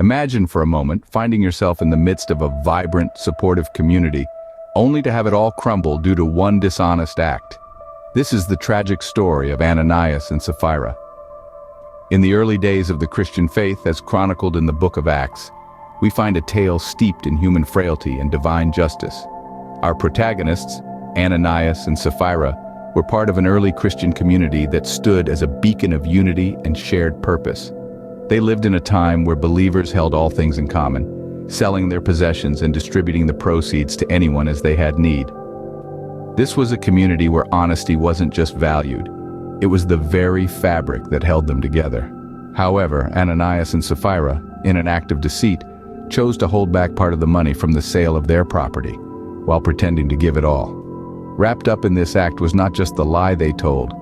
Imagine for a moment finding yourself in the midst of a vibrant, supportive community, only to have it all crumble due to one dishonest act. This is the tragic story of Ananias and Sapphira. In the early days of the Christian faith, as chronicled in the book of Acts, we find a tale steeped in human frailty and divine justice. Our protagonists, Ananias and Sapphira, were part of an early Christian community that stood as a beacon of unity and shared purpose. They lived in a time where believers held all things in common, selling their possessions and distributing the proceeds to anyone as they had need. This was a community where honesty wasn't just valued, it was the very fabric that held them together. However, Ananias and Sapphira, in an act of deceit, chose to hold back part of the money from the sale of their property, while pretending to give it all. Wrapped up in this act was not just the lie they told,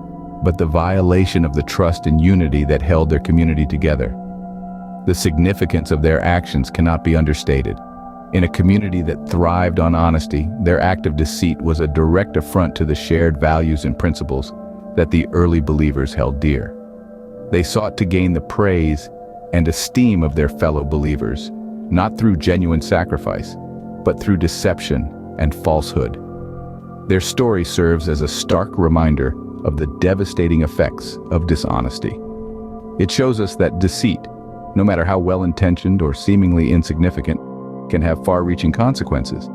but the violation of the trust and unity that held their community together. The significance of their actions cannot be understated. In a community that thrived on honesty, their act of deceit was a direct affront to the shared values and principles that the early believers held dear. They sought to gain the praise and esteem of their fellow believers, not through genuine sacrifice, but through deception and falsehood. Their story serves as a stark reminder of the devastating effects of dishonesty. It shows us that deceit, no matter how well-intentioned or seemingly insignificant, can have far-reaching consequences.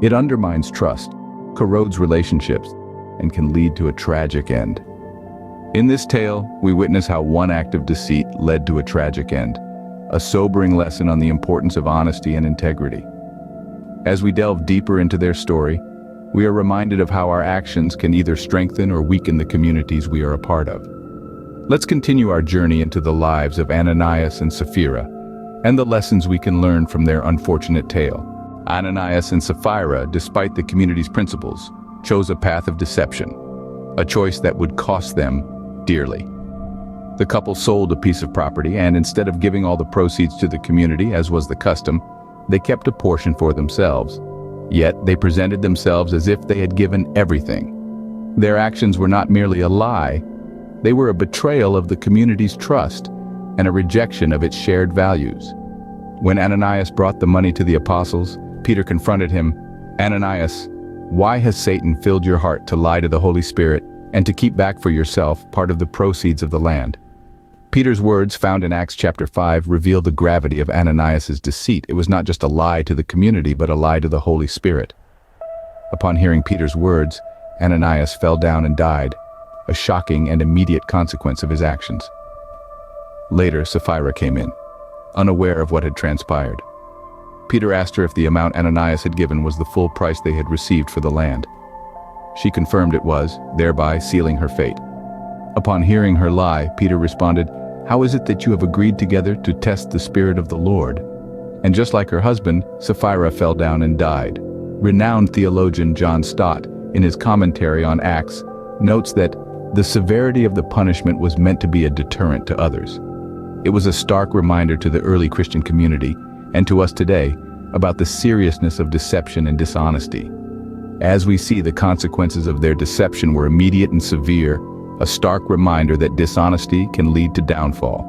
It undermines trust, corrodes relationships, and can lead to a tragic end. In this tale, we witness how one act of deceit led to a tragic end, a sobering lesson on the importance of honesty and integrity. As we delve deeper into their story, we are reminded of how our actions can either strengthen or weaken the communities we are a part of. Let's continue our journey into the lives of Ananias and Sapphira, and the lessons we can learn from their unfortunate tale. Ananias and Sapphira, despite the community's principles, chose a path of deception, a choice that would cost them dearly. The couple sold a piece of property, and instead of giving all the proceeds to the community, as was the custom, they kept a portion for themselves. Yet they presented themselves as if they had given everything. Their actions were not merely a lie, they were a betrayal of the community's trust and a rejection of its shared values. When Ananias brought the money to the apostles, Peter confronted him. "Ananias, why has Satan filled your heart to lie to the Holy Spirit and to keep back for yourself part of the proceeds of the land?" Peter's words, found in Acts chapter 5, reveal the gravity of Ananias' deceit. It was not just a lie to the community, but a lie to the Holy Spirit. Upon hearing Peter's words, Ananias fell down and died, a shocking and immediate consequence of his actions. Later, Sapphira came in, unaware of what had transpired. Peter asked her if the amount Ananias had given was the full price they had received for the land. She confirmed it was, thereby sealing her fate. Upon hearing her lie, Peter responded, "How is it that you have agreed together to test the Spirit of the Lord?" And just like her husband, Sapphira fell down and died. Renowned theologian John Stott, in his commentary on Acts, notes that the severity of the punishment was meant to be a deterrent to others. It was a stark reminder to the early Christian community, and to us today, about the seriousness of deception and dishonesty. As we see, the consequences of their deception were immediate and severe, a stark reminder that dishonesty can lead to downfall.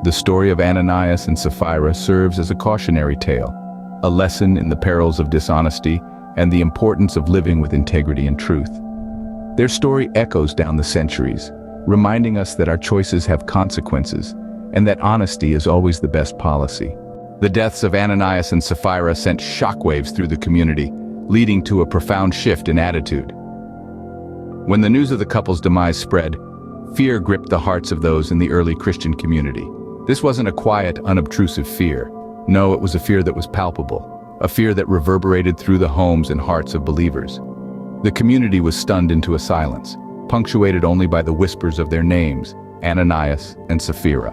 The story of Ananias and Sapphira serves as a cautionary tale, a lesson in the perils of dishonesty and the importance of living with integrity and truth. Their story echoes down the centuries, reminding us that our choices have consequences and that honesty is always the best policy. The deaths of Ananias and Sapphira sent shockwaves through the community, leading to a profound shift in attitude. When the news of the couple's demise spread, fear gripped the hearts of those in the early Christian community. This wasn't a quiet, unobtrusive fear. No, it was a fear that was palpable, a fear that reverberated through the homes and hearts of believers. The community was stunned into a silence, punctuated only by the whispers of their names, Ananias and Sapphira.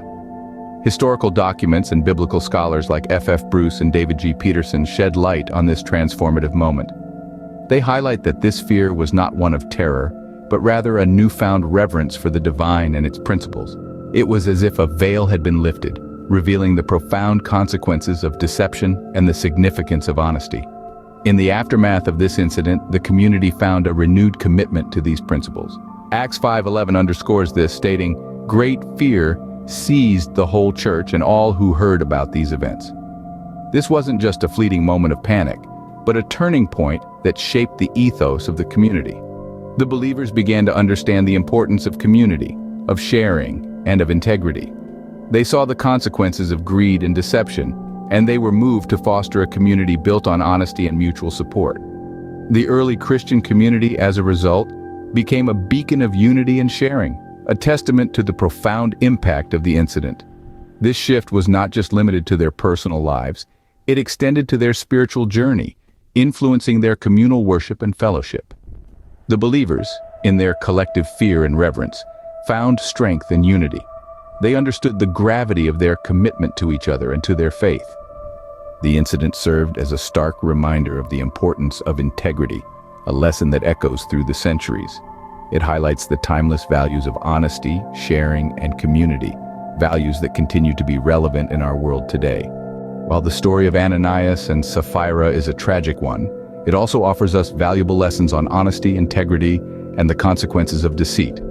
Historical documents and biblical scholars like F. Bruce and David G. Peterson shed light on this transformative moment. They highlight that this fear was not one of terror, but rather a newfound reverence for the divine and its principles. It was as if a veil had been lifted, revealing the profound consequences of deception and the significance of honesty. In the aftermath of this incident, the community found a renewed commitment to these principles. Acts 5:11 underscores this, stating, "Great fear seized the whole church and all who heard about these events. This wasn't just a fleeting moment of panic, but a turning point that shaped the ethos of the community. The believers began to understand the importance of community, of sharing, and of integrity. They saw the consequences of greed and deception, and they were moved to foster a community built on honesty and mutual support. The early Christian community, as a result, became a beacon of unity and sharing, a testament to the profound impact of the incident. This shift was not just limited to their personal lives, it extended to their spiritual journey, influencing their communal worship and fellowship. The believers, in their collective fear and reverence, found strength in unity. They understood the gravity of their commitment to each other and to their faith. The incident served as a stark reminder of the importance of integrity, a lesson that echoes through the centuries. It highlights the timeless values of honesty, sharing, and community, values that continue to be relevant in our world today. While the story of Ananias and Sapphira is a tragic one, it also offers us valuable lessons on honesty, integrity, and the consequences of deceit.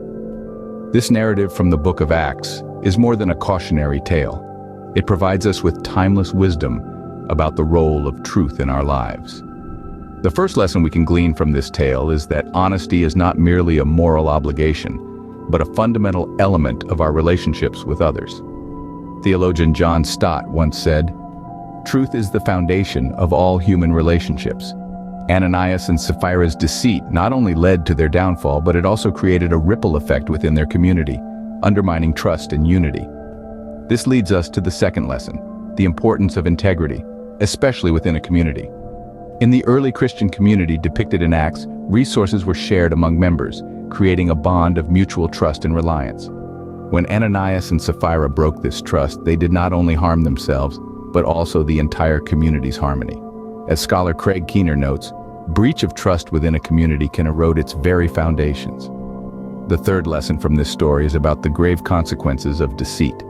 This narrative from the book of Acts is more than a cautionary tale. It provides us with timeless wisdom about the role of truth in our lives. The first lesson we can glean from this tale is that honesty is not merely a moral obligation, but a fundamental element of our relationships with others. Theologian John Stott once said, "Truth is the foundation of all human relationships." Ananias and Sapphira's deceit not only led to their downfall, but it also created a ripple effect within their community, undermining trust and unity. This leads us to the second lesson, the importance of integrity, especially within a community. In the early Christian community depicted in Acts, resources were shared among members, creating a bond of mutual trust and reliance. When Ananias and Sapphira broke this trust, they did not only harm themselves, but also the entire community's harmony. As scholar Craig Keener notes, breach of trust within a community can erode its very foundations. The third lesson from this story is about the grave consequences of deceit.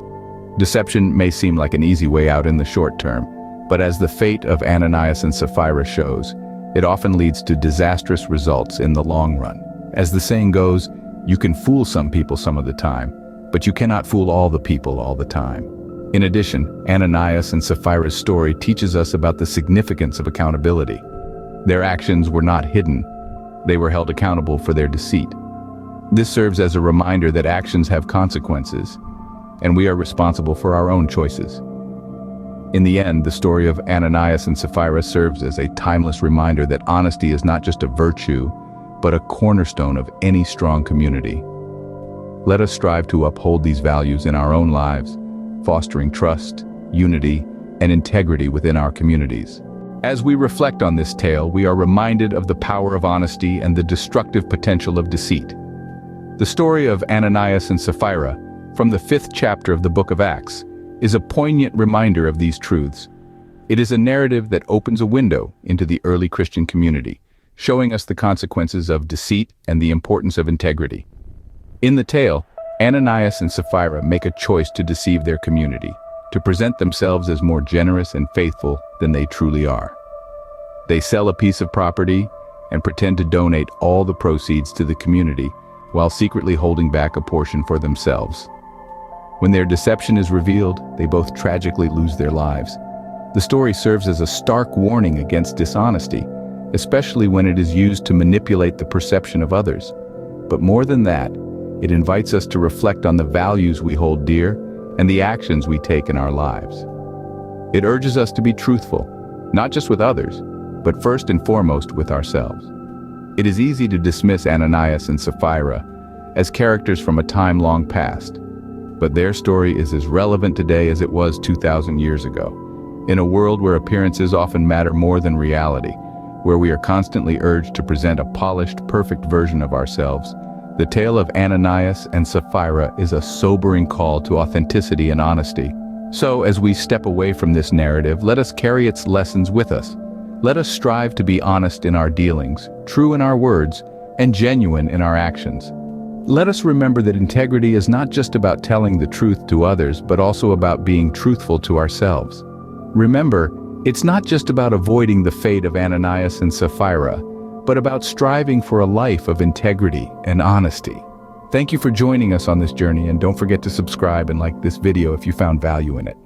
Deception may seem like an easy way out in the short term, but as the fate of Ananias and Sapphira shows, it often leads to disastrous results in the long run. As the saying goes, you can fool some people some of the time, but you cannot fool all the people all the time. In addition, Ananias and Sapphira's story teaches us about the significance of accountability. Their actions were not hidden. They were held accountable for their deceit. This serves as a reminder that actions have consequences, and we are responsible for our own choices. In the end, the story of Ananias and Sapphira serves as a timeless reminder that honesty is not just a virtue, but a cornerstone of any strong community. Let us strive to uphold these values in our own lives, fostering trust, unity, and integrity within our communities. As we reflect on this tale, we are reminded of the power of honesty and the destructive potential of deceit. The story of Ananias and Sapphira, from the 5th chapter of the book of Acts, is a poignant reminder of these truths. It is a narrative that opens a window into the early Christian community, showing us the consequences of deceit and the importance of integrity. In the tale, Ananias and Sapphira make a choice to deceive their community, to present themselves as more generous and faithful than they truly are. They sell a piece of property and pretend to donate all the proceeds to the community, while secretly holding back a portion for themselves. When their deception is revealed, they both tragically lose their lives. The story serves as a stark warning against dishonesty, especially when it is used to manipulate the perception of others. But more than that, it invites us to reflect on the values we hold dear and the actions we take in our lives. It urges us to be truthful, not just with others, but first and foremost with ourselves. It is easy to dismiss Ananias and Sapphira as characters from a time long past, but their story is as relevant today as it was 2,000 years ago. In a world where appearances often matter more than reality, where we are constantly urged to present a polished, perfect version of ourselves, the tale of Ananias and Sapphira is a sobering call to authenticity and honesty. So, as we step away from this narrative, let us carry its lessons with us. Let us strive to be honest in our dealings, true in our words, and genuine in our actions. Let us remember that integrity is not just about telling the truth to others, but also about being truthful to ourselves. Remember, it's not just about avoiding the fate of Ananias and Sapphira, but about striving for a life of integrity and honesty. Thank you for joining us on this journey, and don't forget to subscribe and like this video if you found value in it.